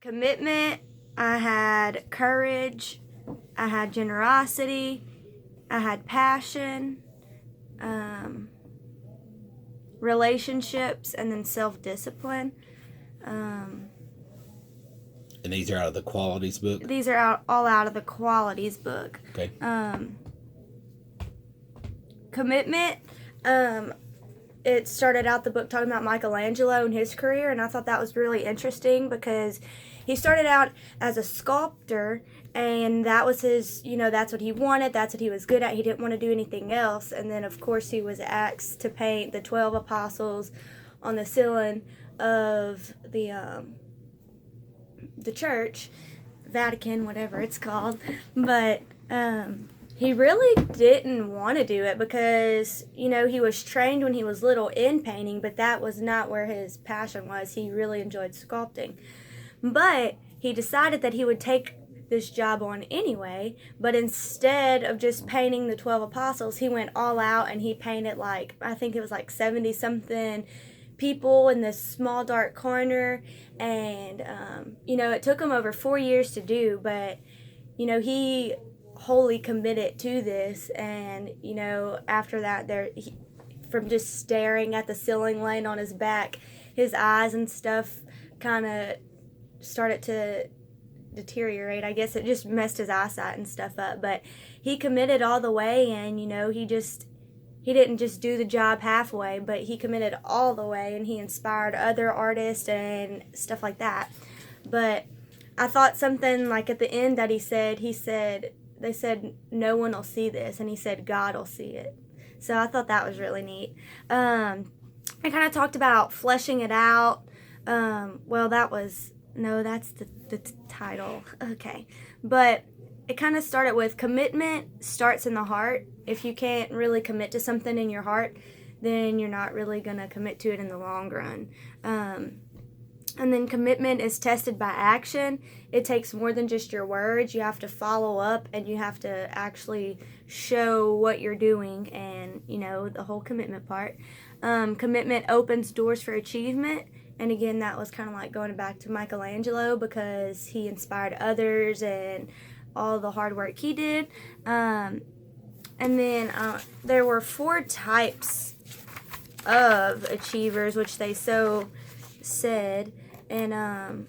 commitment, I had courage, I had generosity, I had passion, relationships, and then self-discipline. And these are out of the qualities book? These are all out of the qualities book. Okay. Commitment, it started out the book talking about Michelangelo and his career, and I thought that was really interesting because he started out as a sculptor, and that was his, that's what he wanted, that's what he was good at. He didn't want to do anything else. And then, of course, he was asked to paint the 12 apostles on the ceiling of the church, Vatican, whatever it's called. But he really didn't want to do it because, he was trained when he was little in painting, but that was not where his passion was. He really enjoyed sculpting. But he decided that he would take this job on anyway, but instead of just painting the 12 apostles, he went all out and he painted I think it was 70 something people in this small dark corner. And it took him over 4 years to do, but he wholly committed to this. And after that, from just staring at the ceiling, laying on his back, his eyes and stuff kind of started to deteriorate. I guess it just messed his eyesight and stuff up, but he committed all the way. And he didn't just do the job halfway, but he committed all the way, and he inspired other artists and stuff like that. But I thought something at the end that they said no one will see this, and he said God will see it. So I thought that was really neat. I kind of talked about fleshing it out. That's the title. Okay. But it kind of started with commitment starts in the heart. If you can't really commit to something in your heart, then you're not really going to commit to it in the long run. And then commitment is tested by action. It takes more than just your words. You have to follow up, and you have to actually show what you're doing, and, the whole commitment part. Commitment opens doors for achievement. And again, that was kind of going back to Michelangelo because he inspired others and all the hard work he did. And then there were 4 types of achievers, which they so said. And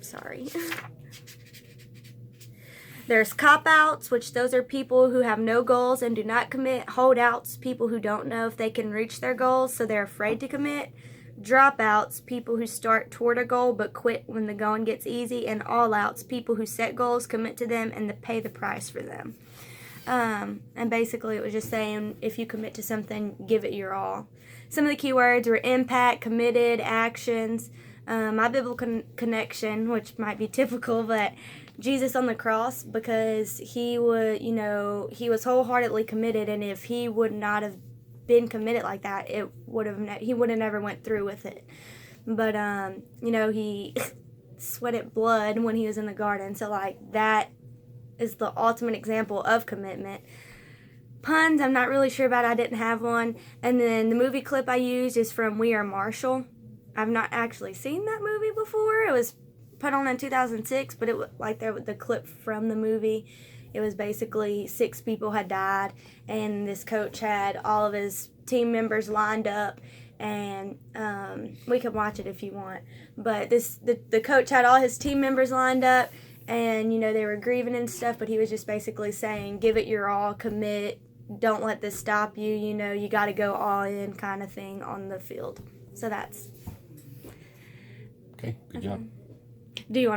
sorry. There's cop-outs, which those are people who have no goals and do not commit. Holdouts, people who don't know if they can reach their goals, so they're afraid to commit. Dropouts, people who start toward a goal but quit when the going gets easy. And all-outs, people who set goals, commit to them, and pay the price for them. And basically it was just saying, if you commit to something, give it your all. Some of the key words were impact, committed, actions. My biblical connection, which might be typical, but Jesus on the cross, because he was wholeheartedly committed, and if he would not have been committed like that, he would have never went through with it. But he sweated blood when he was in the garden, so that is the ultimate example of commitment. Puns, I'm not really sure about. I didn't have one. And then the movie clip I used is from We Are Marshall. I've not actually seen that movie before. It was put on in 2006, but it was the clip from the movie. It was basically 6 people had died, and this coach had all of his team members lined up, and we can watch it if you want. But the coach had all his team members lined up, and they were grieving and stuff, but he was just basically saying, give it your all, commit, don't let this stop you. You got to go all in, kind of thing, on the field. So that's okay. Good job. Do you want to